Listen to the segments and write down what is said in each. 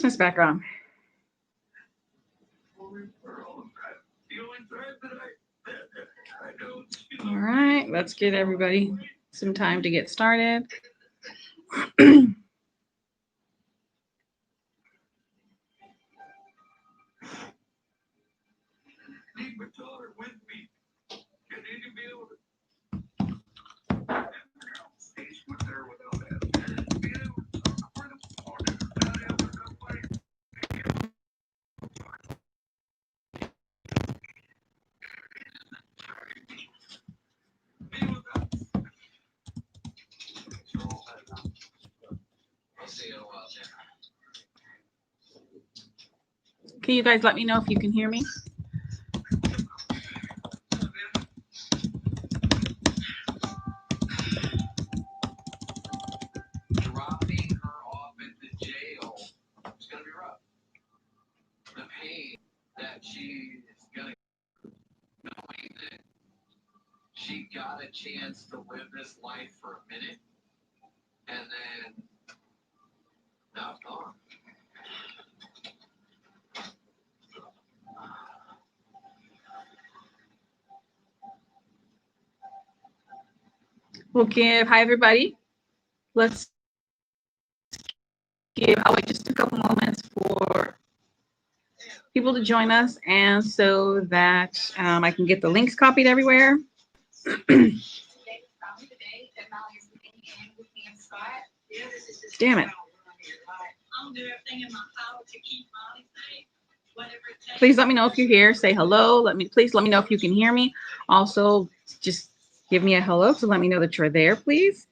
This background. All right, let's get everybody some time to get started. Can you guys let me know if you can hear me? Dropping her off at the jail is going to be rough. The pain that she is going to, knowing that she got a chance to live this life for a minute, and then now it's gone. We'll give, hi everybody. Let's give, I'll wait just a couple moments for people to join us and so that I can get the links copied everywhere. Damn it. Please let me know if you're here. Say hello. Please let me know if you can hear me. Also, just give me a hello to let me know that you're there, please.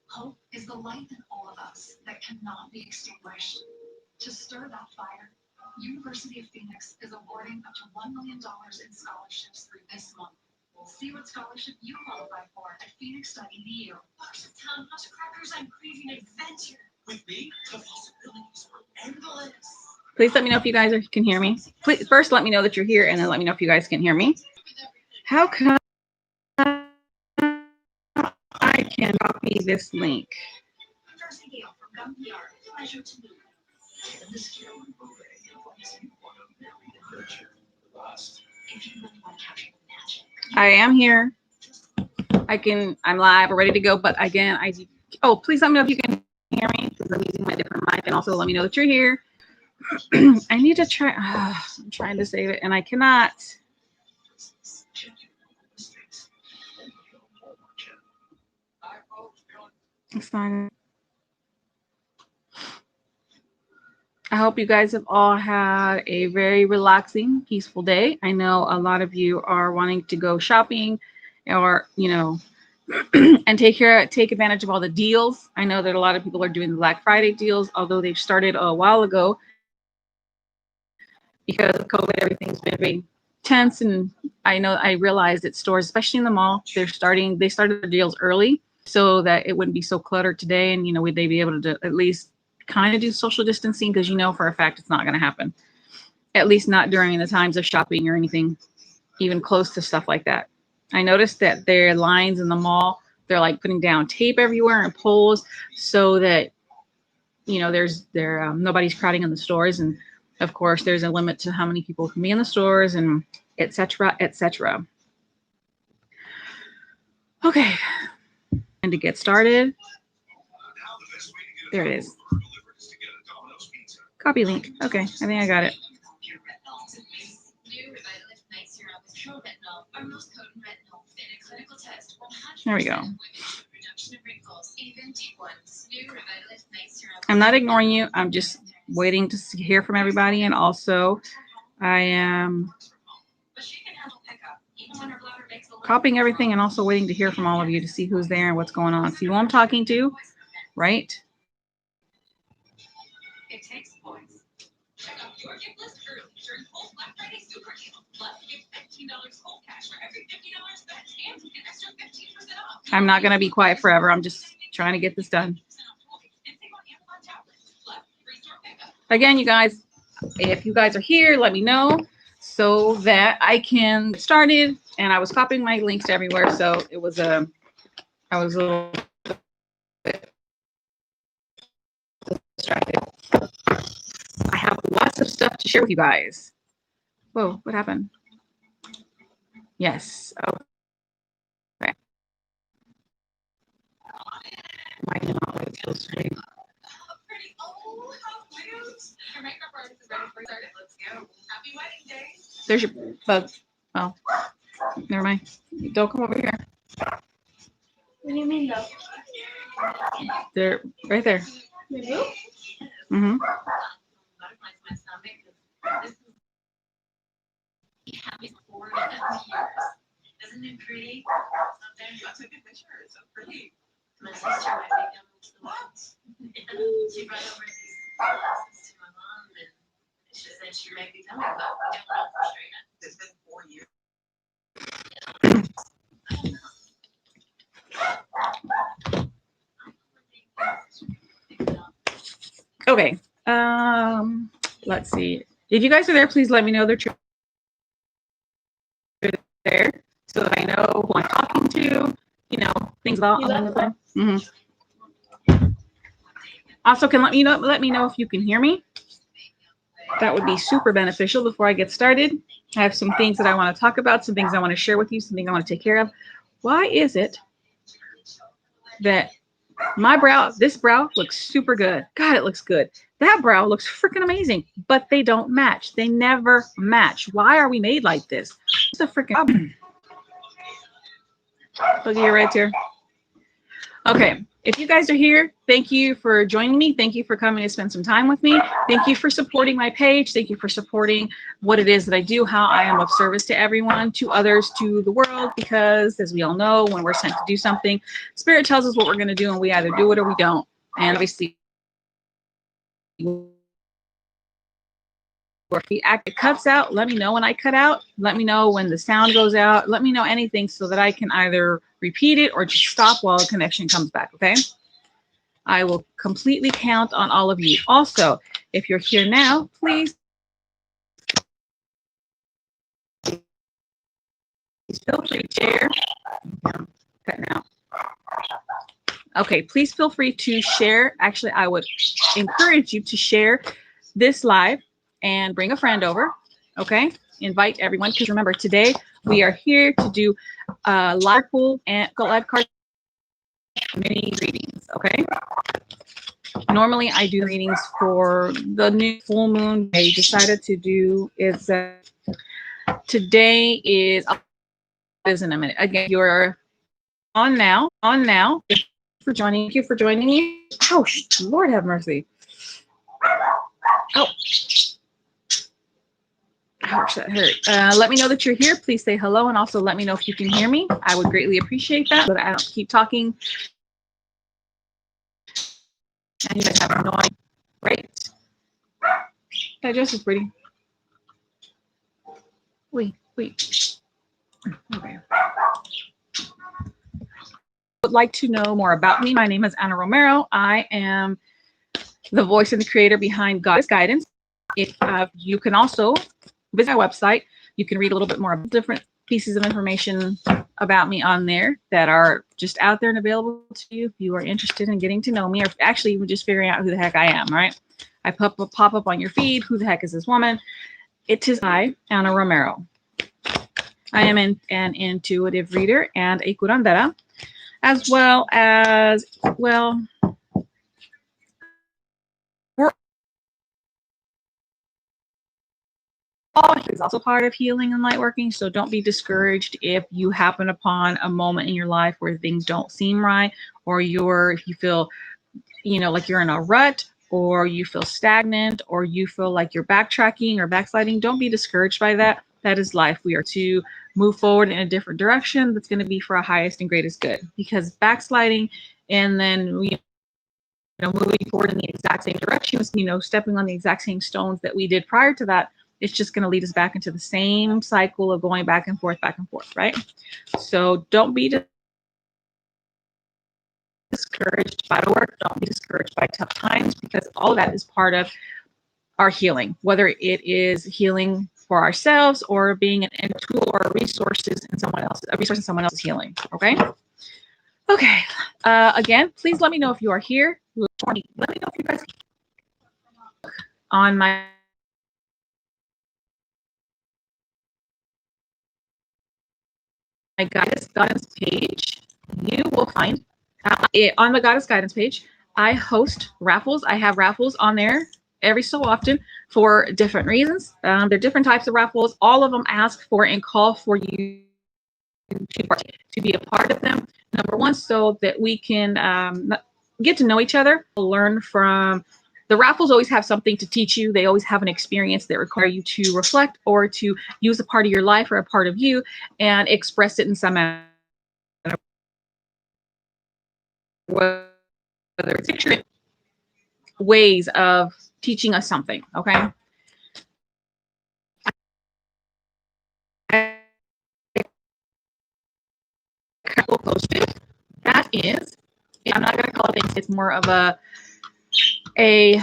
Hope is the light in all of us that cannot be extinguished. To stir that fire, University of Phoenix is awarding up to $1 million in scholarships through this month. See what scholarship you qualify for at phoenix.edu. Town Crackers, I'm craving adventure. With me, the possibilities are endless. Please let me know if you guys can hear me. Please, first let me know that you're here and then let me know if you guys can hear me. How come I can copy this link? Darcy Gale from GumPR. Pleasure to meet you. In this Carolyn Beauvais invites you on a merry adventure to the past. If you really want to capture the magic. I am here. I'm live, we're ready to go. But again, please let me know if you can hear me because I'm using my different mic, and also let me know that you're here. I need to try. I'm trying to save it, and I cannot. It's not. I hope you guys have all had a very relaxing, peaceful day. I know a lot of you are wanting to go shopping or, and take advantage of all the deals. I know that a lot of people are doing the Black Friday deals, although they've started a while ago. Because of COVID, everything's been very tense, and I realized that stores, especially in the mall, they started their deals early so that it wouldn't be so cluttered today, and would they be able to at least kind of do social distancing, because for a fact it's not going to happen, at least not during the times of shopping or anything even close to stuff like that. I noticed that their lines in the mall, they're like putting down tape everywhere and poles so that nobody's crowding in the stores, and of course there's a limit to how many people can be in the stores, and etc. etc. Okay, and to get started, there it is. Copy link. Okay, I think I got it. There we go. I'm not ignoring you. I'm just waiting to hear from everybody, and also I am copying everything and also waiting to hear from all of you to see who's there and what's going on. See who I'm talking to, right? It takes points. Check out your gift list early during Cold Black Friday Super Deal. Plus, get $15 cold cash for every $50 spent and an extra 15% off. I'm not going to be quiet forever. I'm just trying to get this done. Again, you guys, if you guys are here, let me know so that I can get started. And I was copying my links everywhere, so I was a little bit distracted. stuff to share with you guys. Whoa, what happened? Yes. Oh, okay. My knowledge feels great. Pretty old house news. Your makeup artist is ready for started. Let's go. Happy wedding day. There's your bug. Oh, never mind. Don't come over here. What do you mean though? They're right there. They do? Mm-hmm. Butterflies in my stomach. This is the happiest 4.5 years. Isn't it pretty? Up there, I took a picture. It's so pretty. My sister might be coming to the woods. She brought over these glasses to my mom, and she said she might be coming, but we don't know for sure yet. It's been 4 years. Okay. Let's see. If you guys are there, please let me know that you're there so that I know who I'm talking to, you know, things about You along left the line. Also, can let me know if you can hear me. That would be super beneficial before I get started. I have some things that I want to talk about, some things I want to share with you, some things I want to take care of. Why is it that my brow, this brow looks super good? God, it looks good. That brow looks freaking amazing, but they don't match. They never match. Why are we made like this? It's a freaking problem. Look at you right here. Okay, if you guys are here, thank you for joining me. Thank you for coming to spend some time with me. Thank you for supporting my page. Thank you for supporting what it is that I do, how I am of service to everyone, to others, to the world, because as we all know, when we're sent to do something, Spirit tells us what we're going to do, and we either do it or we don't. And obviously, or if the act cuts out, let me know when I cut out. Let me know when the sound goes out. Let me know anything so that I can either repeat it or just stop while the connection comes back, okay? I will completely count on all of you. Also, if you're here now, please feel free to share. Cutting out. Okay, please feel free to share. Actually, I would encourage you to share this live and bring a friend over, okay? Invite everyone, because remember, today we are here to do live pool and live card mini readings, okay? Normally, I do readings for the new full moon. I decided to do is today is in a minute. Again, you're on now. Thank you for joining. Thank you for joining me. Ouch! Lord have mercy. Oh. Ouch, that hurt. Let me know that you're here. Please say hello, and also let me know if you can hear me. I would greatly appreciate that, so that I don't keep talking. And you guys have no idea. Right? That dress is pretty. Wait. Okay. Would like to know more about me. My name is Ana Romero. I am the voice and the creator behind Goddess Guidance. If you can also visit my website, you can read a little bit more different pieces of information about me on there that are just out there and available to you if you are interested in getting to know me, or actually even just figuring out who the heck I am, right? I pop up on your feed. Who the heck is this woman? It is I, Ana Romero. I am an intuitive reader and a curandera, as well as, well, is also part of healing and light working. So don't be discouraged if you happen upon a moment in your life where things don't seem right, or if you feel, like you're in a rut, or you feel stagnant, or you feel like you're backtracking or backsliding. Don't be discouraged by that. That is life. We are to move forward in a different direction that's going to be for our highest and greatest good, because backsliding and then moving forward in the exact same direction, stepping on the exact same stones that we did prior to that, it's just going to lead us back into the same cycle of going back and forth, right? So don't be discouraged by the work. Don't be discouraged by tough times, because all of that is part of our healing, whether it is healing for ourselves or being a tool or a resource in someone else's healing. Okay. Again, please let me know if you are here. Let me know if you guys on my Goddess Guidance page, you will find on the Goddess Guidance page, I host raffles. I have raffles on there every so often for different reasons. There are different types of raffles. All of them ask for and call for you to be a part of them. Number one, so that we can get to know each other, learn from. The raffles always have something to teach you. They always have an experience that require you to reflect or to use a part of your life or a part of you and express it in some manner. Whether it's picture ways of teaching us something, okay? That is, I'm not going to call it, it's more of a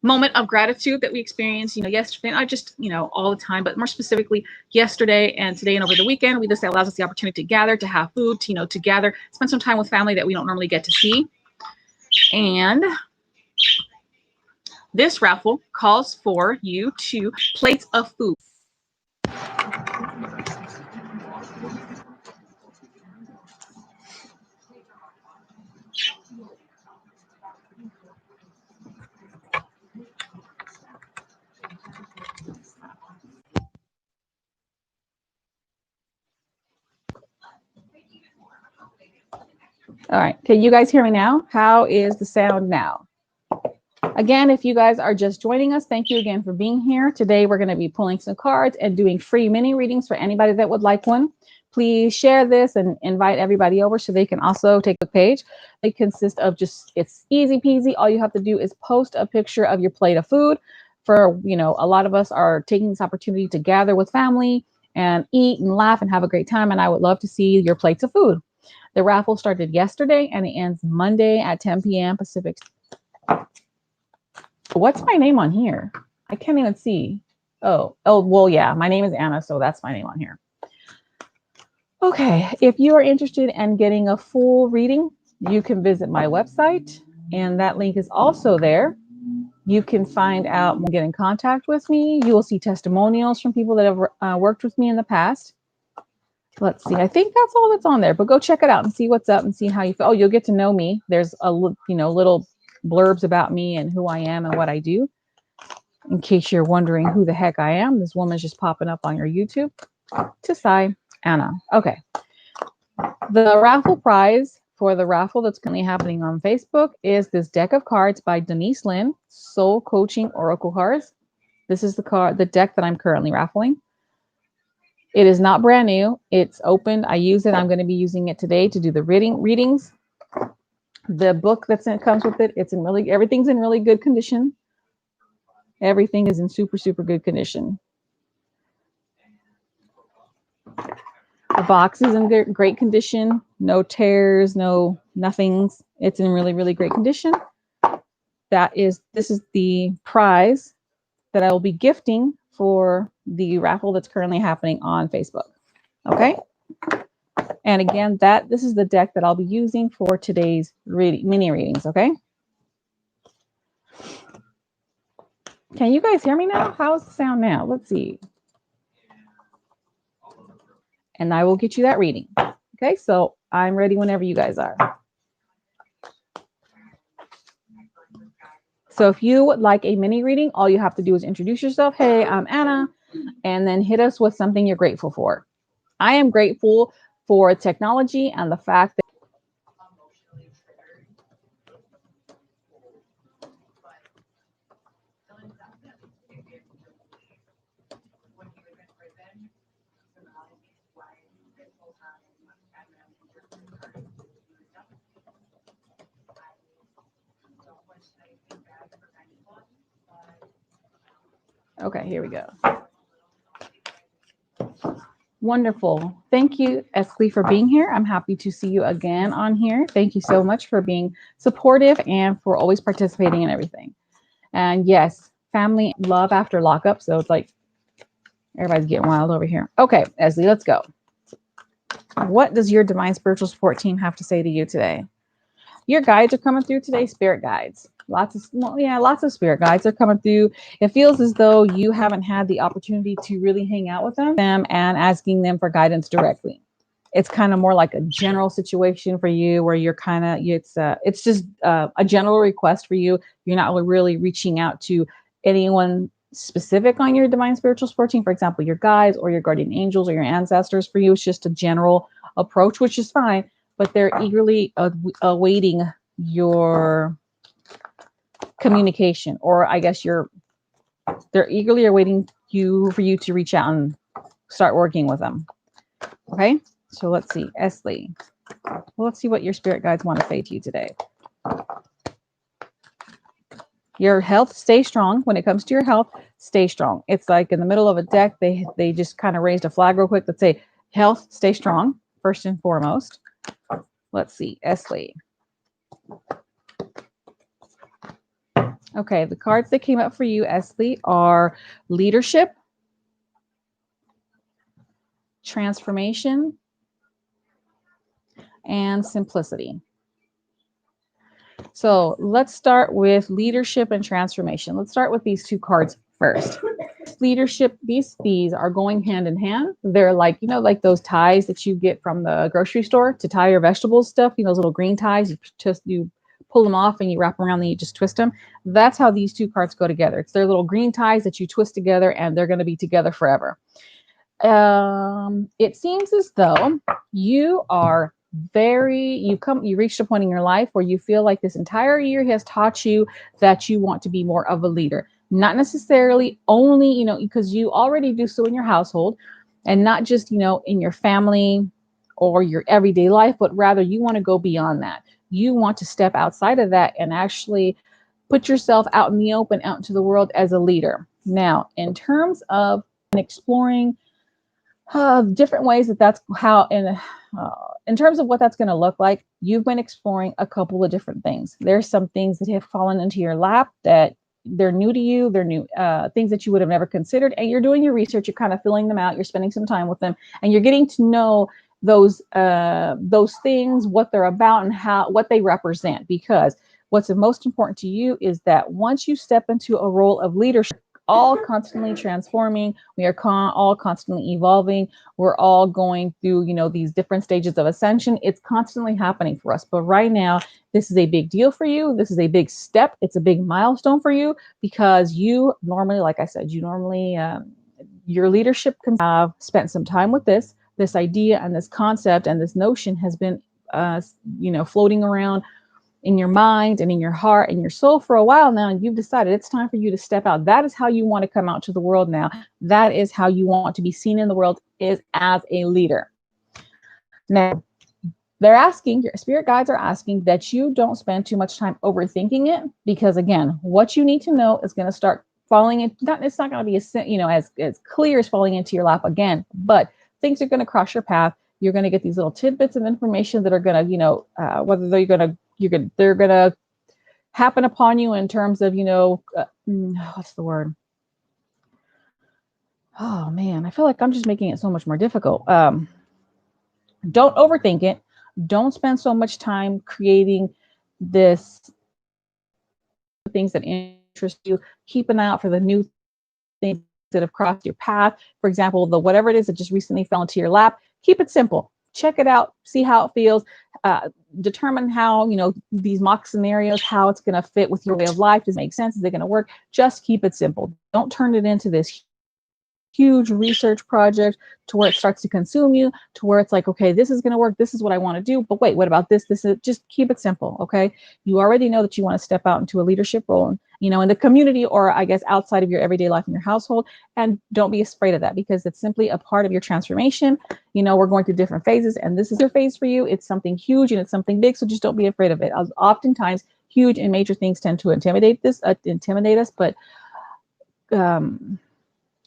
moment of gratitude that we experienced, yesterday, not just, all the time, but more specifically yesterday and today and over the weekend. This allows us the opportunity to gather, to have food, to gather, spend some time with family that we don't normally get to see. And this raffle calls for you to plates of food. All right. Can you guys hear me now? How is the sound now? Again, if you guys are just joining us, thank you again for being here. Today, we're going to be pulling some cards and doing free mini readings for anybody that would like one. Please share this and invite everybody over so they can also take a page. They consist of it's easy peasy. All you have to do is post a picture of your plate of food. For, a lot of us are taking this opportunity to gather with family and eat and laugh and have a great time. And I would love to see your plates of food. The raffle started yesterday and it ends Monday at 10 p.m. Pacific. What's my name on here? I can't even see. Oh, well, yeah, my name is Anna, so that's my name on here. Okay, if you are interested in getting a full reading, you can visit my website, and that link is also there. You can find out and get in contact with me. You will see testimonials from people that have worked with me in the past. Let's see. I think that's all that's on there, but go check it out and see what's up and see how you feel. Oh, you'll get to know me. There's a little blurbs about me and who I am and what I do. In case you're wondering who the heck I am, this woman's just popping up on your YouTube. Tasai Anna. Okay. The raffle prize for the raffle that's currently happening on Facebook is this deck of cards by Denise Lynn, Soul Coaching Oracle Cards. This is the deck that I'm currently raffling. It is not brand new. It's opened. I use it. I'm going to be using it today to do the readings. The book comes with it. Everything's in really good condition. Everything is in super, super good condition. The box is in great condition. No tears, no nothings. It's in really, really great condition. This is the prize that I will be gifting for the raffle that's currently happening on Facebook. Okay. And again, this is the deck that I'll be using for today's mini readings. Okay. Can you guys hear me now? How's the sound now? Let's see. And I will get you that reading. Okay. So I'm ready whenever you guys are. So if you would like a mini reading, all you have to do is introduce yourself. Hey, I'm Anna. And then hit us with something you're grateful for. I am grateful for technology and the fact that okay, here we go. Wonderful. Thank you, Esli, for being here. I'm happy to see you again on here. Thank you so much for being supportive and for always participating in everything. And yes, family love after lockup. So it's like everybody's getting wild over here. Okay, Esli, let's go. What does your divine spiritual support team have to say to you today? Your guides are coming through today, spirit guides. Lots of spirit guides are coming through. It feels as though you haven't had the opportunity to really hang out with them and asking them for guidance directly. It's kind of more like a general situation for you where you're kind of, it's just a general request for you. You're not really reaching out to anyone specific on your divine spiritual support team. For example, your guides or your guardian angels or your ancestors. For you, it's just a general approach, which is fine, but they're eagerly awaiting your communication, or I guess they're eagerly awaiting for you to reach out and start working with them. Okay, so let's see, Esley. Well, let's see what your spirit guides want to say to you today. Your health, stay strong. When it comes to your health, stay strong. It's like in the middle of a deck, they just kind of raised a flag real quick that say health, stay strong, first and foremost. Let's see, Esley. Okay, the cards that came up for you, Esley, are leadership, transformation, and simplicity. So let's start with leadership and transformation. Let's start with these two cards first. Leadership, these are going hand in hand. They're like, you know, like those ties that you get from the grocery store to tie your vegetables stuff, you know, those little green ties, you pull them off and you wrap them around and you just twist them. That's how these two cards go together. It's their little green ties that you twist together and they're going to be together forever. It seems as though you are you reached a point in your life where you feel like this entire year has taught you that you want to be more of a leader, not necessarily only, you know, because you already do so in your household and not just, you know, in your family or your everyday life, but rather you want to go beyond that. You want to step outside of that and actually put yourself out in the open, out into the world as a leader. Now, in terms of exploring different ways that's how, in terms of what that's going to look like, you've been exploring a couple of different things. There's some things that have fallen into your lap that they're new to you. They're new things that you would have never considered. And you're doing your research. You're kind of filling them out. You're spending some time with them and you're getting to know those things, what they're about and what they represent. Because what's the most important to you is that once you step into a role of leadership, all constantly transforming. We are all constantly evolving. We're all going through, you know, these different stages of ascension. It's constantly happening for us. But right now, this is a big deal for you. This is a big step. It's a big milestone for you because you normally, like I said, your leadership can have spent some time with this idea and this concept and this notion has been, floating around in your mind and in your heart and your soul for a while now, and you've decided it's time for you to step out. That is how you want to come out to the world now. That is how you want to be seen in the world, is as a leader. Now, they're asking, your spirit guides are asking that you don't spend too much time overthinking it, because again, what you need to know is going to start falling in. It's not going to be as clear as falling into your lap again, but things are going to cross your path. You're going to get these little tidbits of information that are going to, whether they're going to happen upon you in terms of, what's the word? Oh man, I feel like I'm just making it so much more difficult. Don't overthink it. Don't spend so much time creating things that interest you. Keep an eye out for the new things that have crossed your path. For example, whatever it is that just recently fell into your lap, keep it simple. Check it out, see how it feels, determine how, these mock scenarios, how it's going to fit with your way of life. Does it make sense? Is it going to work? Just keep it simple. Don't turn it into this huge research project to where it starts to consume you, to where it's like, okay, this is going to work. This is what I want to do. But wait, what about this? Just keep it simple. Okay. You already know that you want to step out into a leadership role, in the community, or I guess outside of your everyday life in your household. And don't be afraid of that, because it's simply a part of your transformation. We're going through different phases, and this is your phase for you. It's something huge and it's something big. So just don't be afraid of it. Oftentimes huge and major things tend to intimidate us, but,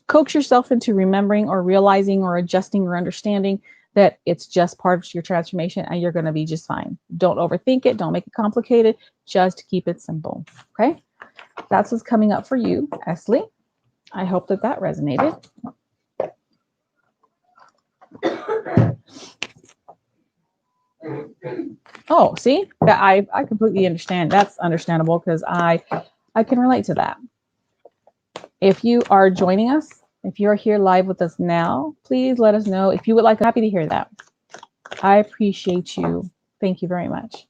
coax yourself into remembering or realizing or adjusting or understanding that it's just part of your transformation and you're going to be just fine. Don't overthink it. Don't make it complicated. Just keep it simple. Okay. That's what's coming up for you, Esley. I hope that resonated. Oh, see, that I completely understand. That's understandable, because I can relate to that. If you are joining us, if you're here live with us now, please let us know if you would like. I'm happy to hear that. I appreciate you. Thank you very much.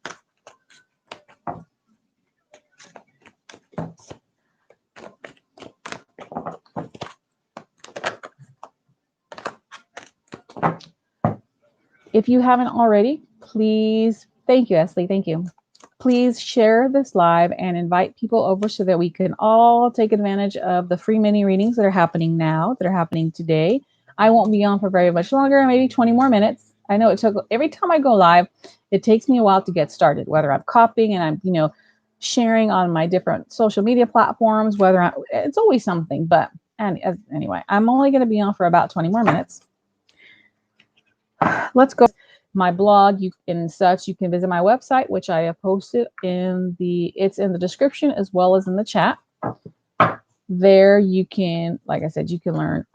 If you haven't already, please, thank you, Esley, thank you. Please share this live and invite people over so that we can all take advantage of the free mini readings that are happening now, that are happening today. I won't be on for very much longer, maybe 20 more minutes. I know it took, every time I go live, it takes me a while to get started, whether I'm copying and I'm, sharing on my different social media platforms, it's always something, but anyway, I'm only going to be on for about 20 more minutes. Let's go. My blog, you can visit my website, which I have posted it's in the description as well as in the chat. There you can, like I said, you can learn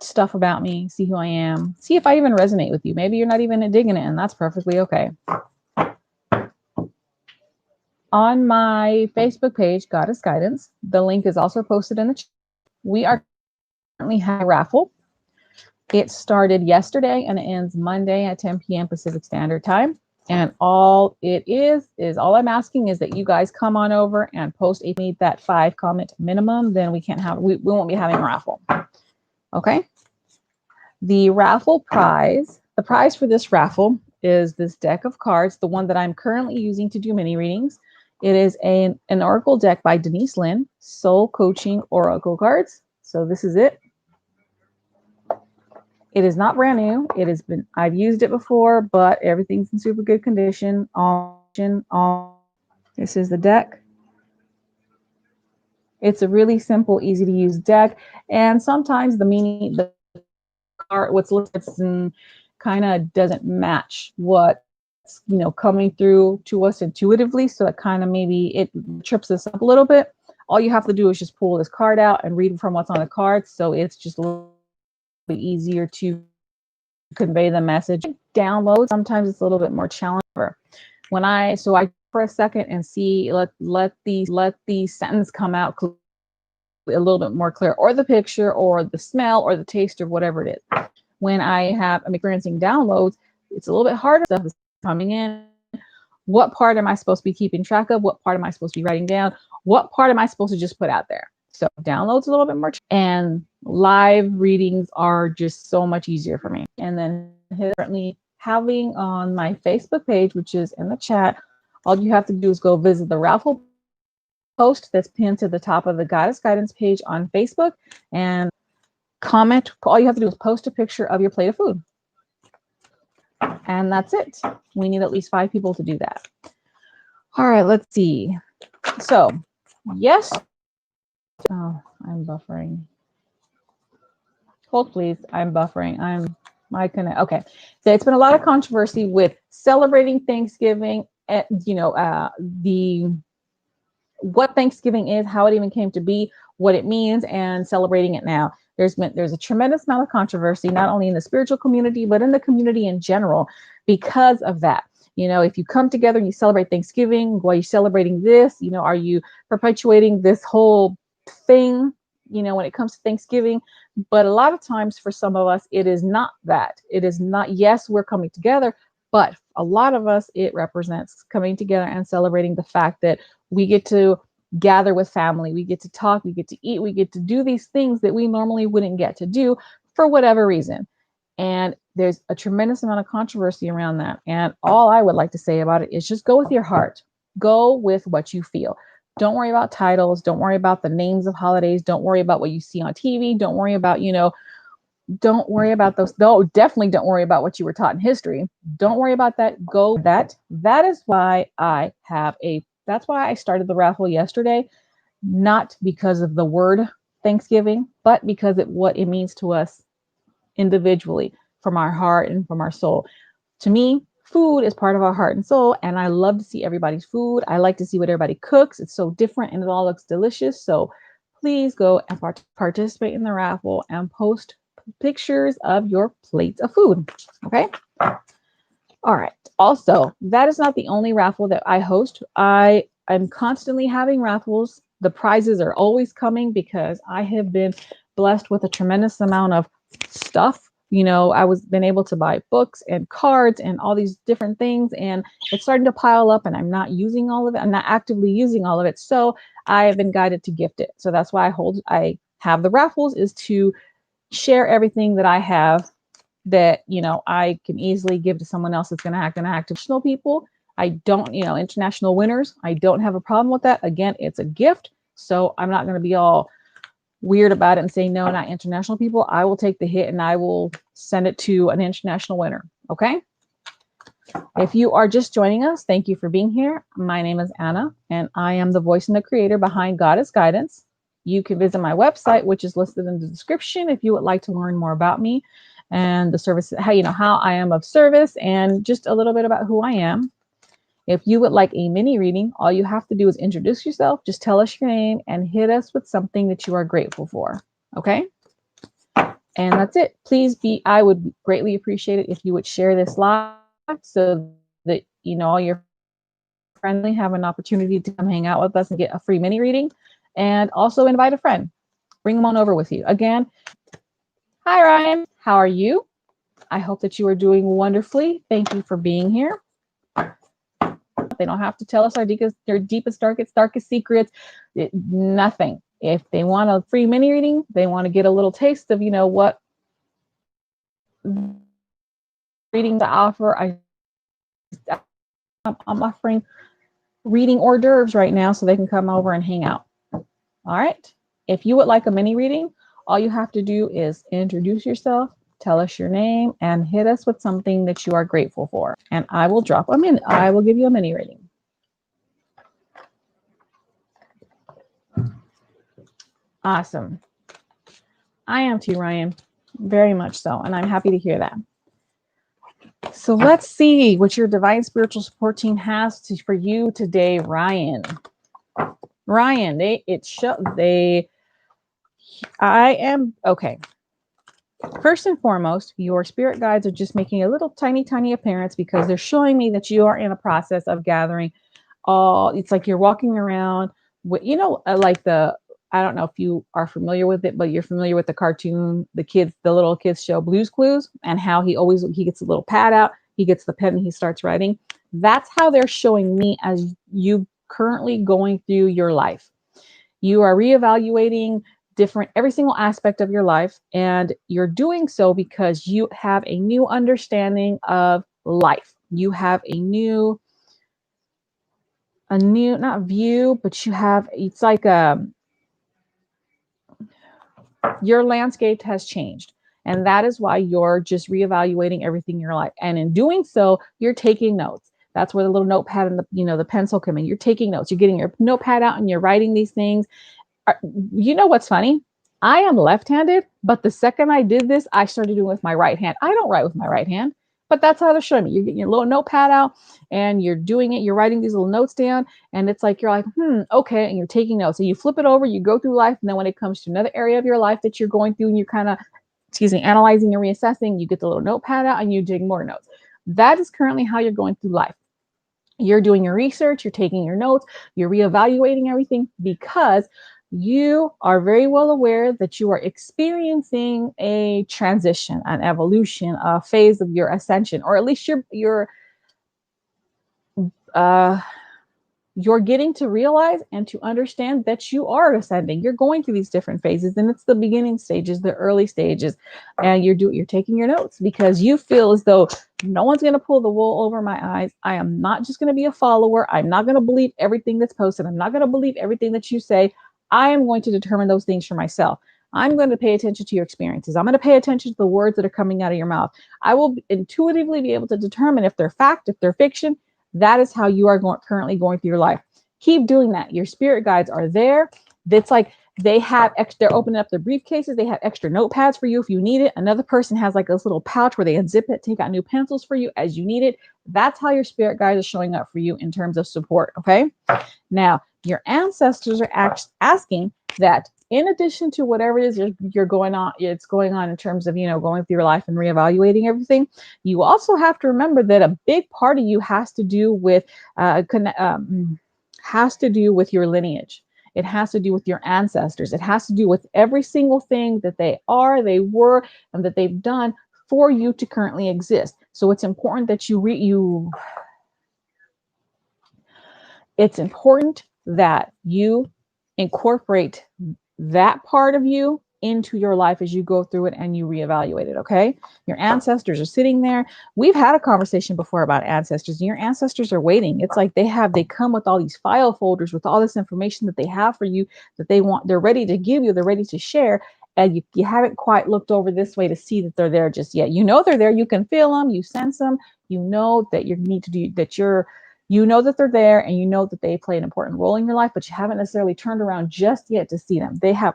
stuff about me, see who I am, see if I even resonate with you. Maybe you're not even digging it, and that's perfectly okay. On my Facebook page, Goddess Guidance, the link is also posted in the chat. We are currently having a raffle. It started yesterday and it ends Monday at 10 p.m. Pacific Standard Time. And all it is all I'm asking is that you guys come on over and post meet that 5 comment minimum. Then we won't be having a raffle. Okay. The prize for this raffle is this deck of cards, the one that I'm currently using to do mini readings. It is an Oracle deck by Denise Linn, Soul Coaching Oracle cards. So this is it. It is not brand new. I've used it before, but everything's in super good condition. This is the deck. It's a really simple, easy to use deck. And sometimes the card, what's listed kind of doesn't match what's, coming through to us intuitively. So it kind of maybe it trips us up a little bit. All you have to do is just pull this card out and read from what's on the card. So it's just a little easier to convey the message. Download, sometimes it's a little bit more challenging. I for a second and see, let the sentence come out a little bit more clear, or the picture or the smell or the taste or whatever it is. When I'm experiencing downloads, it's a little bit harder. Stuff is coming in. What part am I supposed to be keeping track of? What part am I supposed to be writing down? What part am I supposed to just put out there? So downloads a little bit more, and live readings are just so much easier for me. And then currently having on my Facebook page, which is in the chat, all you have to do is go visit the raffle post that's pinned to the top of the Goddess Guidance page on Facebook and comment. All you have to do is post a picture of your plate of food. And that's it. We need at least 5 people to do that. All right, let's see. So, yes. Oh, I'm buffering. Hold, please. I'm buffering. Okay. So it's been a lot of controversy with celebrating Thanksgiving. What Thanksgiving is, how it even came to be, what it means, and celebrating it now. There's a tremendous amount of controversy, not only in the spiritual community, but in the community in general, because of that. If you come together and you celebrate Thanksgiving, while you're celebrating this, are you perpetuating this whole thing, when it comes to Thanksgiving? But a lot of times for some of us, it is not that. It is not, yes, we're coming together, but a lot of us, it represents coming together and celebrating the fact that we get to gather with family, we get to talk, we get to eat, we get to do these things that we normally wouldn't get to do for whatever reason. And there's a tremendous amount of controversy around that. And all I would like to say about it is just go with your heart. Go with what you feel. Don't worry about titles. Don't worry about the names of holidays. Don't worry about what you see on TV. Don't worry about, don't worry about those. No, definitely don't worry about what you were taught in history. Don't worry about that. That is why that's why I started the raffle yesterday, not because of the word Thanksgiving, but because of what it means to us individually, from our heart and from our soul. To me, food is part of our heart and soul, and I love to see everybody's food. I like to see what everybody cooks. It's so different and it all looks delicious. So please go and participate in the raffle and post pictures of your plates of food. Okay. All right. Also, that is not the only raffle that I host. I'm constantly having raffles. The prizes are always coming because I have been blessed with a tremendous amount of stuff I was been able to buy books and cards and all these different things, and it's starting to pile up, and I'm not using all of it. I'm not actively using all of it. So I have been guided to gift it. So that's why I have the raffles, is to share everything that I have that, I can easily give to someone else that's going to act international people. I don't, international winners. I don't have a problem with that. Again, it's a gift. So I'm not going to be all weird about it and say, no, not international people. I will take the hit and I will send it to an international winner. Okay. If you are just joining us, thank you for being here. My name is Anna, and I am the voice and the creator behind Goddess Guidance. You can visit my website, which is listed in the description, if you would like to learn more about me and the service, how I am of service, and just a little bit about who I am. If you would like a mini reading, all you have to do is introduce yourself, just tell us your name, and hit us with something that you are grateful for. Okay? And that's it. I would greatly appreciate it if you would share this live so that, all your friends have an opportunity to come hang out with us and get a free mini reading. And also invite a friend. Bring them on over with you. Again, hi, Ryan. How are you? I hope that you are doing wonderfully. Thank you for being here. They don't have to tell us their deepest, darkest secrets. Nothing. If they want a free mini reading, they want to get a little taste of, what reading to offer. I'm offering reading hors d'oeuvres right now so they can come over and hang out. All right. If you would like a mini reading, all you have to do is introduce yourself, tell us your name, and hit us with something that you are grateful for. And I will I will give you a mini reading. Awesome. I am too, Ryan. Very much so. And I'm happy to hear that. So let's see what your divine spiritual support team has for you today, Ryan. Ryan, I am okay. First and foremost, your spirit guides are just making a little tiny appearance because they're showing me that you are in a process of gathering it's like you're walking around with, I don't know if you are familiar with it, but you're familiar with the cartoon, the little kids show Blue's Clues, and how he gets a little pad out, he gets the pen and he starts writing. That's how they're showing me as you currently going through your life. You are reevaluating every single aspect of your life, and you're doing so because you have a new understanding of life. You have a new not view, but it's like your landscape has changed, and that is why you're just reevaluating everything in your life. And in doing so, you're taking notes. That's where the little notepad and the pencil come in. You're taking notes. You're getting your notepad out and you're writing these things. You know what's funny? I am left-handed, but the second I did this, I started doing it with my right hand. I don't write with my right hand, but that's how they're showing me. You're getting your little notepad out and you're doing it. You're writing these little notes down, and it's like, you're like, okay. And you're taking notes. So you flip it over, you go through life. And then when it comes to another area of your life that you're going through and you're kind of, analyzing and reassessing, you get the little notepad out and you take more notes. That is currently how you're going through life. You're doing your research, you're taking your notes, you're reevaluating everything because you are very well aware that you are experiencing a transition, an evolution, a phase of your ascension, or at least you're getting to realize and to understand that you are ascending. You're going through these different phases, and it's the beginning stages, the early stages, and you're taking your notes because you feel as though no one's going to pull the wool over my eyes. I am not just going to be a follower. I'm not going to believe everything that's posted. I'm not going to believe everything that you say. I am going to determine those things for myself. I'm going to pay attention to your experiences. I'm going to pay attention to the words that are coming out of your mouth. I will intuitively be able to determine if they're fact, if they're fiction. That is how you are currently going through your life. Keep doing that. Your spirit guides are there. That's like they're opening up their briefcases. They have extra notepads for you if you need it. Another person has like this little pouch where they unzip it, take out new pencils for you as you need it. That's how your spirit guides are showing up for you in terms of support. Okay. Now, your ancestors are asking that in addition to whatever it is you're going on in terms of, going through your life and reevaluating everything, you also have to remember that a big part of you has to do with your lineage. It has to do with your ancestors. It has to do with every single thing that they were, and that they've done for you to currently exist. So it's important that it's important that you incorporate that part of you into your life as you go through it and you reevaluate it. Okay. Your ancestors are sitting there. We've had a conversation before about ancestors, and your ancestors are waiting. It's like they come with all these file folders with all this information that they have for you, that they're ready to give you, they're ready to share. And you haven't quite looked over this way to see that they're there just yet. You know they're there. You can feel them. You sense them. You know that you need to do that. You know that they're there, and you know that they play an important role in your life, but you haven't necessarily turned around just yet to see them. They have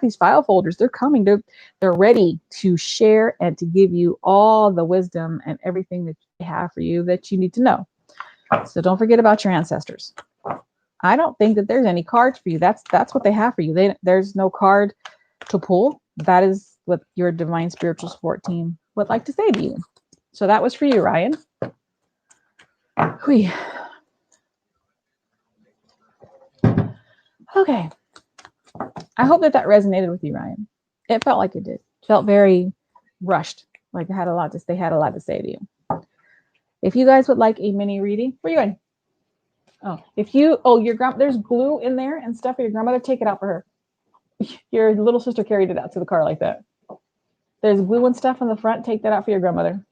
these file folders. They're coming. They're ready to share and to give you all the wisdom and everything that they have for you that you need to know. So don't forget about your ancestors. I don't think that there's any cards for you. That's what they have for you. There's no card to pull. That is what your divine spiritual support team would like to say to you. So that was for you, Ryan. Okay. I hope that resonated with you, Ryan. It felt like it did. It felt very rushed. Like they had a lot to say to you. If you guys would like a mini reading, where are you going? There's glue in there and stuff for your grandmother. Take it out for her. Your little sister carried it out to the car like that. There's glue and stuff in the front. Take that out for your grandmother.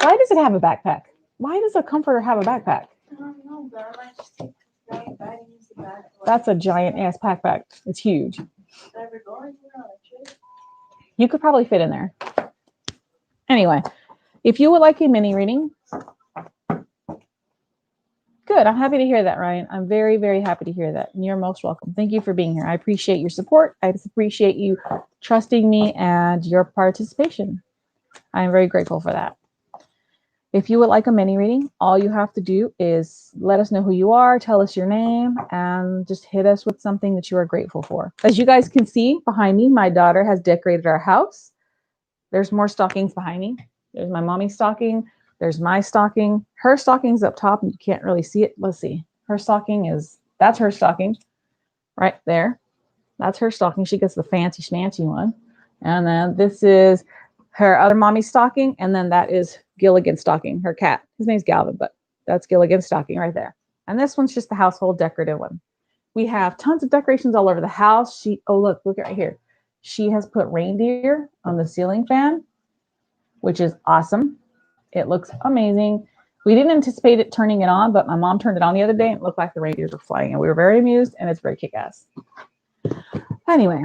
Why does it have a backpack? Why does a comforter have a backpack? I don't know, but I just think it's bad. That's a giant ass backpack. It's huge. You could probably fit in there. Anyway, if you would like a mini reading, good. I'm happy to hear that, Ryan. I'm very, very happy to hear that. And you're most welcome. Thank you for being here. I appreciate your support. I just appreciate you trusting me and your participation. I'm very grateful for that. If you would like a mini reading, all you have to do is let us know who you are, tell us your name, and just hit us with something that you are grateful for. As you guys can see behind me, my daughter has decorated our house. There's more stockings behind me. There's my mommy's stocking. There's my stocking. Her stocking's up top, and you can't really see it. Let's see. That's her stocking right there. That's her stocking. She gets the fancy schmancy one. And then this is her other mommy's stocking, and then that is Gilligan's stocking, her cat. His name's Galvin, but that's Gilligan's stocking right there. And this one's just the household decorative one. We have tons of decorations all over the house. Look right here. She has put reindeer on the ceiling fan, which is awesome. It looks amazing. We didn't anticipate it turning it on, but my mom turned it on the other day and it looked like the reindeers were flying, and we were very amused, and it's very kick-ass. Anyway.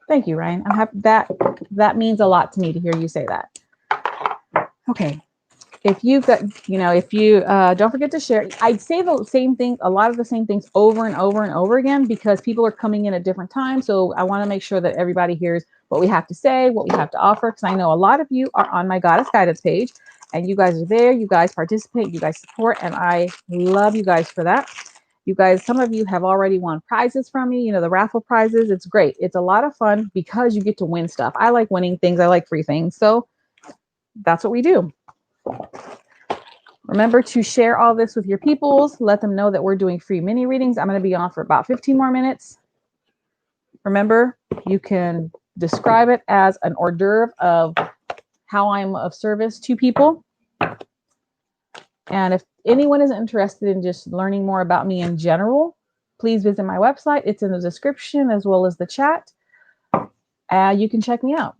Thank you, Ryan. I'm happy that means a lot to me to hear you say that. Okay. If you've got, don't forget to share. I'd say the same thing, a lot of the same things over and over and over again, because people are coming in at different times. So I want to make sure that everybody hears what we have to say, what we have to offer. Because I know a lot of you are on my Goddess Guidance page, and you guys are there. You guys participate, you guys support, and I love you guys for that. You guys, some of you have already won prizes from me, the raffle prizes. It's great. It's a lot of fun because you get to win stuff. I like winning things. I like free things. So that's what we do. Remember to share all this with your peoples. Let them know that we're doing free mini readings. I'm going to be on for about 15 more minutes. Remember, you can describe it as an hors d'oeuvre of how I'm of service to people. And if anyone is interested in just learning more about me in general, please visit my website. It's in the description as well as the chat. You can check me out.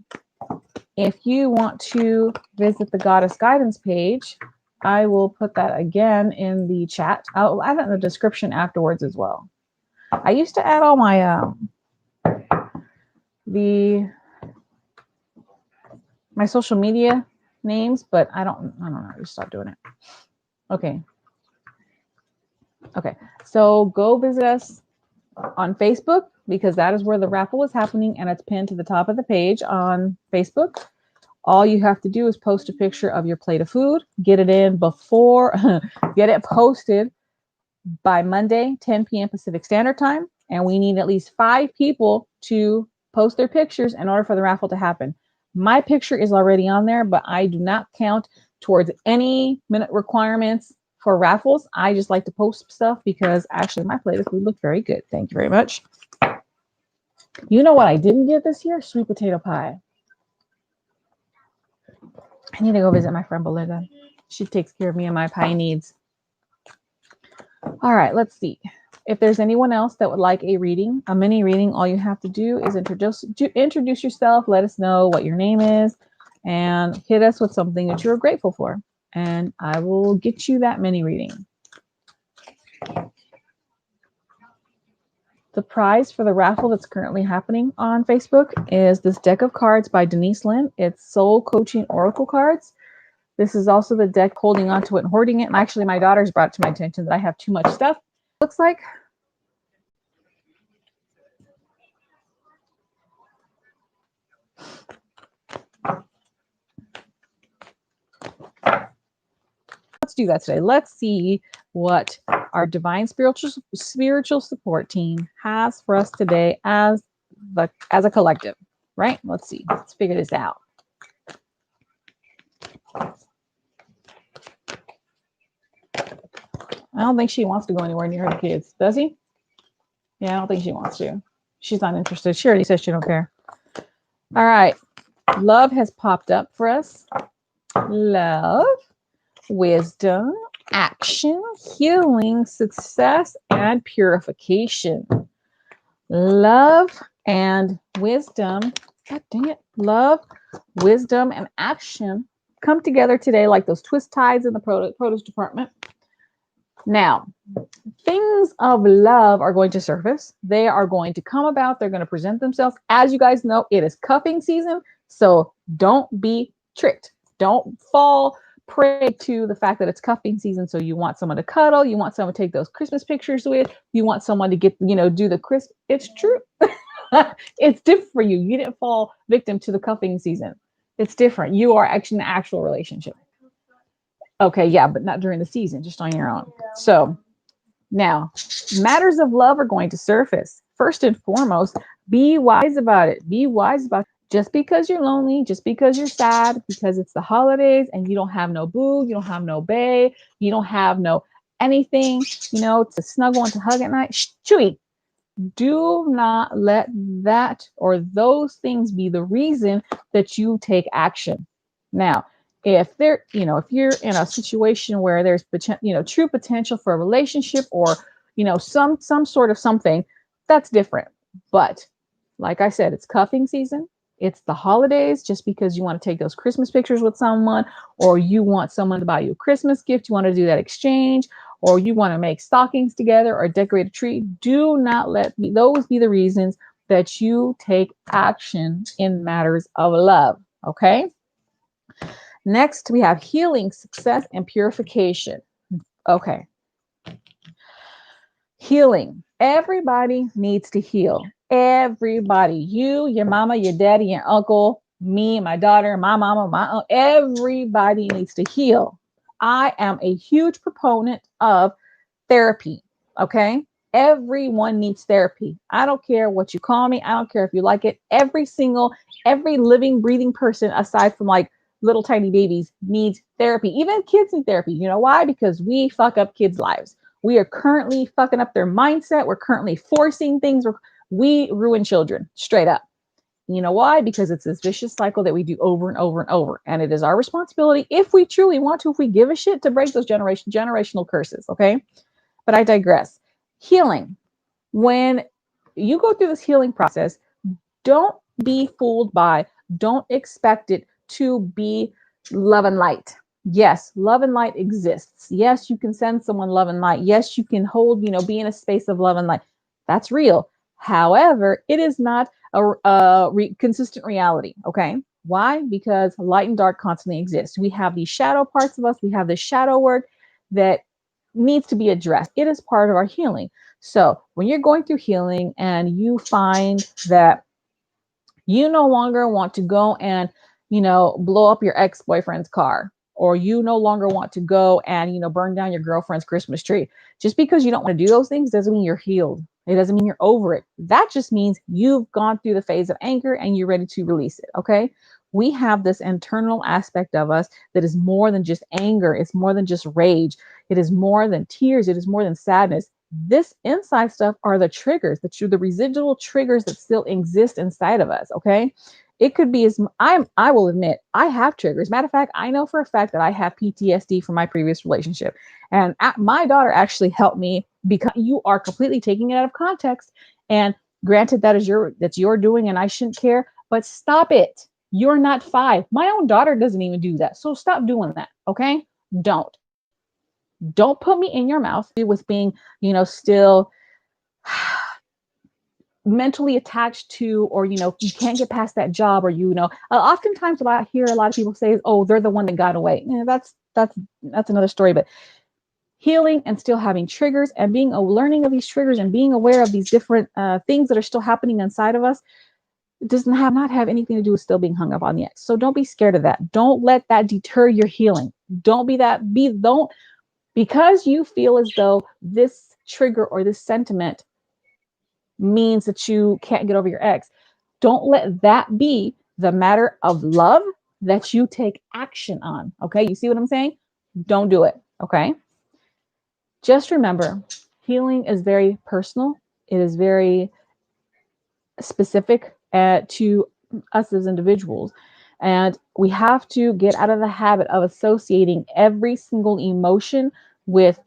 If you want to visit the Goddess Guidance page, I will put that again in the chat. I'll add it in the description afterwards as well. I used to add all my my social media names, but I don't know. I just stopped doing it. Okay. So go visit us on Facebook, because that is where the raffle is happening, and it's pinned to the top of the page on Facebook. All you have to do is post a picture of your plate of food, get it in before, get it posted by Monday, 10 p.m. Pacific Standard Time. And we need at least 5 people to post their pictures in order for the raffle to happen. My picture is already on there, but I do not count towards any minute requirements for raffles. I just like to post stuff because actually my plate of food looked very good. Thank you very much. You know what I didn't get this year? Sweet potato pie. I need to go visit my friend Belinda. She takes care of me and my pie needs. All right, let's see. If there's anyone else that would like a reading, a mini reading, all you have to do is introduce yourself, let us know what your name is, and hit us with something that you're grateful for. And I will get you that mini reading. The prize for the raffle that's currently happening on Facebook is this deck of cards by Denise Lynn. It's Soul Coaching Oracle cards. This is also the deck holding onto it and hoarding it. And actually, my daughter's brought it to my attention that I have too much stuff. Looks like. Let's do that today. Let's see what our divine spiritual support team has for us today as a collective, right? Let's see. Let's figure this out. I don't think she wants to go anywhere near her kids, does he? Yeah, I don't think she wants to. She's not interested. She already says she don't care. All right. Love has popped up for us. Love, wisdom, action, healing, success, and purification. Love and wisdom. God dang it. Love, wisdom, and action come together today like those twist ties in the produce department. Now, things of love are going to surface. They are going to come about. They're going to present themselves. As you guys know, it is cuffing season. So don't be tricked. Don't fall prey to the fact that it's cuffing season. So you want someone to cuddle. You want someone to take those Christmas pictures with. You want someone to get, do the Christmas. It's true. It's different for you. You didn't fall victim to the cuffing season. It's different. You are actually in an actual relationship. Okay, yeah, but not during the season, just on your own. So now, matters of love are going to surface. First and foremost, be wise about it. Be wise about it. Just because you're lonely, just because you're sad, because it's the holidays and you don't have no boo, you don't have no bae, you don't have no anything, to snuggle and to hug at night. Chewy. Do not let that or those things be the reason that you take action. Now, if you're in a situation where there's true potential for a relationship or some sort of something, that's different. But like I said, it's cuffing season. It's the holidays. Just because you want to take those Christmas pictures with someone, or you want someone to buy you a Christmas gift, you want to do that exchange, or you want to make stockings together or decorate a tree, do not let those be the reasons that you take action in matters of love. Okay. Next, we have healing, success, and purification. Okay. Healing. Everybody needs to heal. Everybody. You, your mama, your daddy, your uncle, me, my daughter, my mama, my aunt. Everybody needs to heal. I am a huge proponent of therapy. Okay. Everyone needs therapy. I don't care what you call me. I don't care if you like it. Every living, breathing person, aside from like little tiny babies, needs therapy. Even kids need therapy. You know why? Because we fuck up kids' lives. We are currently fucking up their mindset. We're currently forcing things. We ruin children straight up. You know why? Because it's this vicious cycle that we do over and over and over. And it is our responsibility, if we truly want to, if we give a shit, to break those generational curses. Okay. But I digress. Healing. When you go through this healing process, don't be fooled by, don't expect it to be love and light. Yes, love and light exists. Yes, you can send someone love and light. Yes, you can hold, be in a space of love and light. That's real. However, it is not a consistent reality. Okay. Why? Because light and dark constantly exist. We have these shadow parts of us. We have this shadow work that needs to be addressed. It is part of our healing. So when you're going through healing and you find that you no longer want to go and, blow up your ex-boyfriend's car, or you no longer want to go and, burn down your girlfriend's Christmas tree, just because you don't want to do those things doesn't mean you're healed. It doesn't mean you're over it. That just means you've gone through the phase of anger and you're ready to release it. Okay. We have this internal aspect of us that is more than just anger. It's more than just rage. It is more than tears. It is more than sadness. This inside stuff are the triggers, the residual triggers that still exist inside of us. Okay. It could be I will admit I have triggers. Matter of fact, I know for a fact that I have PTSD from my previous relationship. And my daughter actually helped me, because you are completely taking it out of context. And granted, that's your doing and I shouldn't care, but stop it. You're not 5. My own daughter doesn't even do that. So stop doing that. Okay. Don't put me in your mouth with being, still mentally attached to, or, you can't get past that job, or, oftentimes what I hear a lot of people say is, oh, they're the one that got away. That's another story. But healing and still having triggers and learning of these triggers and being aware of these different things that are still happening inside of us does not have anything to do with still being hung up on the ex. So don't be scared of that. Don't let that deter your healing. Don't because you feel as though this trigger or this sentiment means that you can't get over your ex. Don't let that be the matter of love that you take action on. Okay. You see what I'm saying? Don't do it. Okay. Just remember, healing is very personal. It is very specific to us as individuals. And we have to get out of the habit of associating every single emotion with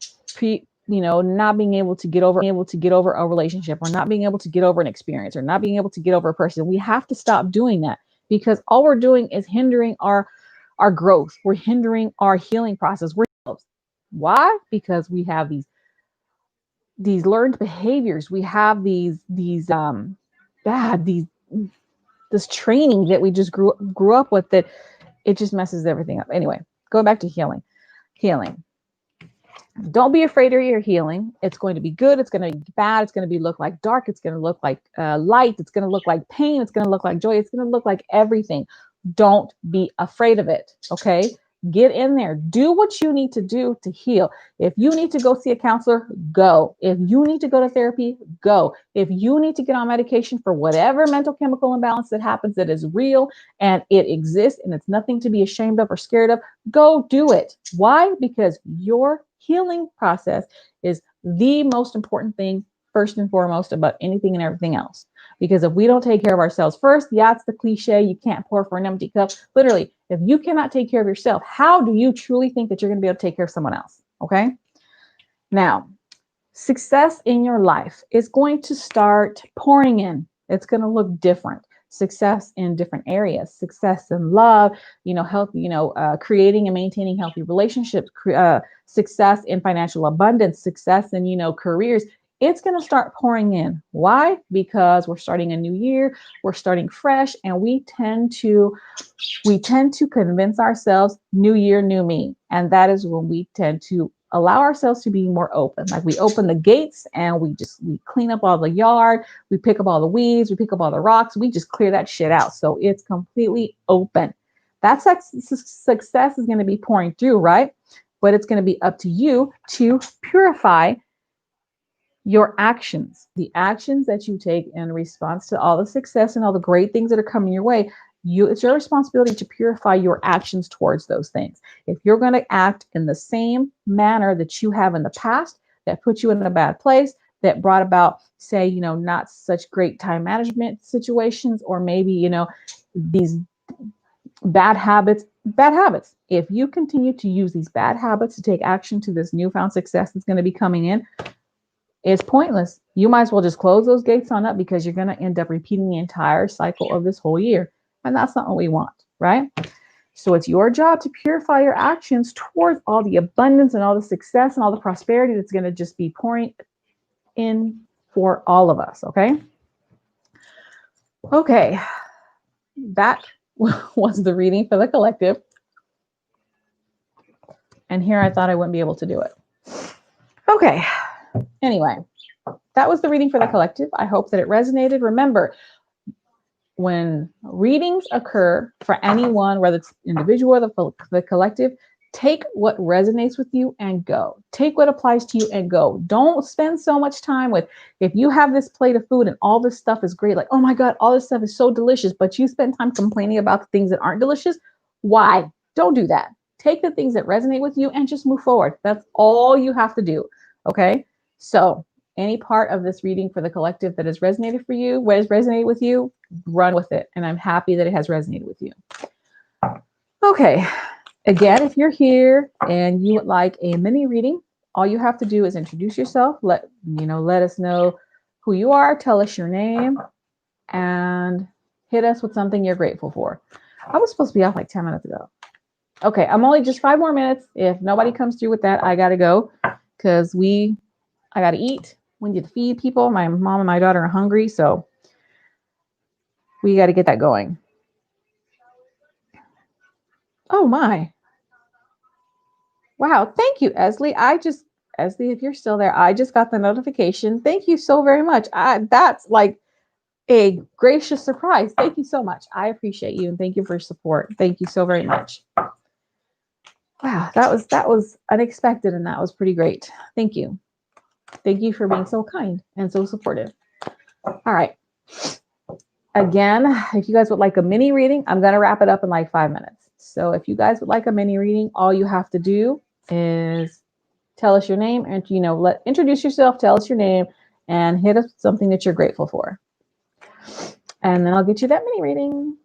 not being able to get over a relationship, or not being able to get over an experience, or not being able to get over a person. We have to stop doing that, because all we're doing is hindering our growth. We're hindering our healing process. Why? Because we have these learned behaviors. We have this training that we just grew up with, that it just messes everything up. Anyway, going back to healing. Don't be afraid of your healing. It's going to be good. It's going to be bad. It's going to look like dark. It's going to look like light. It's going to look like pain. It's going to look like joy. It's going to look like everything. Don't be afraid of it. Okay. Get in there. Do what you need to do to heal. If you need to go see a counselor, go. If you need to go to therapy, go. If you need to get on medication for whatever mental chemical imbalance that happens, that is real and it exists and it's nothing to be ashamed of or scared of, go do it. Why? Because your healing process is the most important thing, first and foremost, about anything and everything else. Because if we don't take care of ourselves first, it's the cliche, you can't pour from an empty cup. Literally, if you cannot take care of yourself, how do you truly think that you're going to be able to take care of someone else? Okay. Now, success in your life is going to start pouring in. It's going to look different. Success in different areas, success in love, health, creating and maintaining healthy relationships, success in financial abundance, success in, careers. It's going to start pouring in. Why? Because we're starting a new year, we're starting fresh, and we tend to convince ourselves, new year, new me. And that is when we tend to allow ourselves to be more open. Like, we open the gates and we clean up all the yard, we pick up all the weeds, we pick up all the rocks, we just clear that shit out. So it's completely open. That success is going to be pouring through, right? But it's going to be up to you to purify your actions, the actions that you take in response to all the success and all the great things that are coming your way. It's your responsibility to purify your actions towards those things. If you're going to act in the same manner that you have in the past, that put you in a bad place, that brought about, say, not such great time management situations, or maybe, these bad habits. If you continue to use these bad habits to take action to this newfound success that's going to be coming in, it's pointless. You might as well just close those gates on up, because you're going to end up repeating the entire cycle of this whole year. And that's not what we want, right? So it's your job to purify your actions towards all the abundance and all the success and all the prosperity that's going to just be pouring in for all of us, okay? Okay, that was the reading for the collective. And here I thought I wouldn't be able to do it. Okay. Anyway, that was the reading for the collective. I hope that it resonated. Remember, when readings occur for anyone, whether it's individual or the collective, take what resonates with you and go. Take what applies to you and go. Don't spend so much time with, if you have this plate of food and all this stuff is great, like, oh my God, all this stuff is so delicious, but you spend time complaining about the things that aren't delicious. Why? Don't do that. Take the things that resonate with you and just move forward. That's all you have to do. Okay. So any part of this reading for the collective that has resonated for you, what has resonated with you, run with it. And I'm happy that it has resonated with you. Okay. Again, if you're here and you would like a mini reading, all you have to do is introduce yourself. Let us know who you are. Tell us your name and hit us with something you're grateful for. I was supposed to be off like 10 minutes ago. Okay, I'm only just 5 more minutes. If nobody comes through with that, I got to go because I got to eat. We need to feed people. My mom and my daughter are hungry, so we got to get that going. Oh my. Wow. Thank you, Esley. Esley, if you're still there, I just got the notification. Thank you so very much. That's like a gracious surprise. Thank you so much. I appreciate you and thank you for your support. Thank you so very much. Wow, that was unexpected and that was pretty great. Thank you. Thank you for being so kind and so supportive. All right. Again, if you guys would like a mini reading, I'm going to wrap it up in like 5 minutes. So if you guys would like a mini reading, all you have to do is tell us your name and, introduce yourself, tell us your name and hit us with something that you're grateful for. And then I'll get you that mini reading.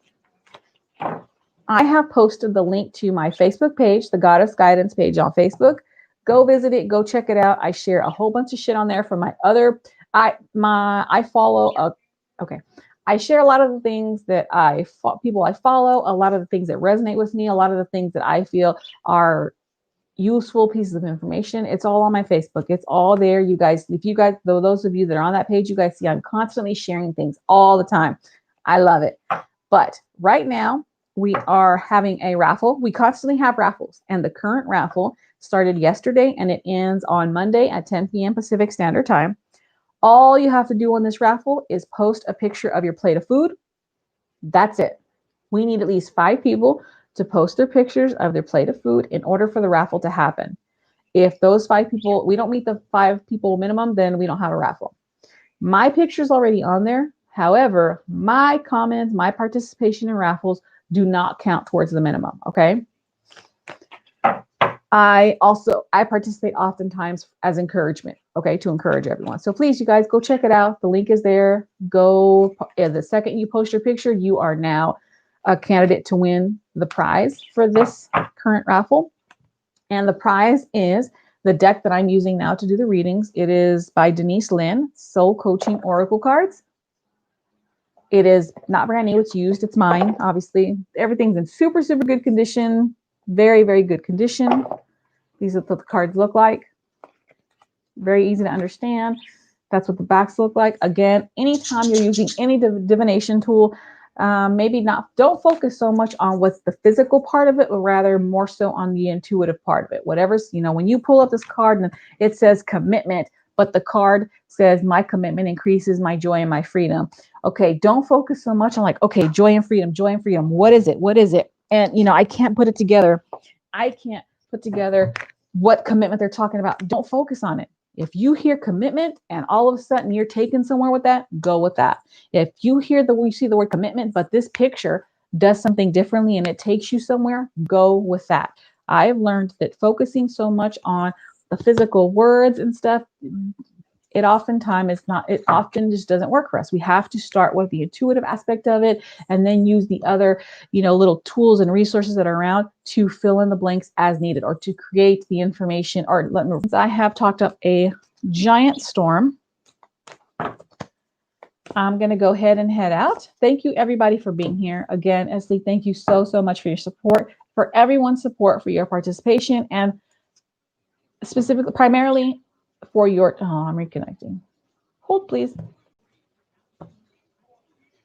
I have posted the link to my Facebook page, the Goddess Guidance page on Facebook. Go visit it. Go check it out. I share a whole bunch of shit on there from my other, I share a lot of the things that people I follow, a lot of the things that resonate with me, a lot of the things that I feel are useful pieces of information. It's all on my Facebook. It's all there. You guys, those of you that are on that page, you guys see I'm constantly sharing things all the time. I love it. But right now we are having a raffle. We constantly have raffles, and the current raffle started yesterday and it ends on Monday at 10 p.m. Pacific Standard Time. All you have to do on this raffle is post a picture of your plate of food. That's it. We need at least 5 people to post their pictures of their plate of food in order for the raffle to happen. If those 5 people, we don't meet the 5 people minimum, then we don't have a raffle. My picture's already on there. However, my comments, my participation in raffles do not count towards the minimum, okay? I participate oftentimes as encouragement, okay, to encourage everyone. So please, you guys, go check it out. The link is there. The second you post your picture, you are now a candidate to win the prize for this current raffle. And the prize is the deck that I'm using now to do the readings. It is by Denise Linn, Soul Coaching Oracle Cards. It is not brand new. It's used. It's mine, obviously. Everything's in super, super good condition. Very, very good condition. These are what the cards look like. Very easy to understand. That's what the backs look like. Again, anytime you're using any divination tool, don't focus so much on what's the physical part of it, but rather more so on the intuitive part of it. Whatever's, when you pull up this card and it says commitment, but the card says my commitment increases my joy and my freedom. Okay, don't focus so much on like, okay, joy and freedom, joy and freedom. What is it? What is it? And, I can't put it together. I can't put together what commitment they're talking about. Don't focus on it. If you hear commitment and all of a sudden you're taken somewhere with that, go with that. If you see the word commitment, but this picture does something differently and it takes you somewhere, go with that. I've learned that focusing so much on the physical words and stuff, it often just doesn't work for us. We have to start with the intuitive aspect of it and then use the other, little tools and resources that are around to fill in the blanks as needed or to create the information. I have talked up a giant storm. I'm going to go ahead and head out. Thank you everybody for being here. Again, Esley, thank you so, so much for your support, for everyone's support, for your participation, and specifically, primarily for I'm reconnecting. Hold, please.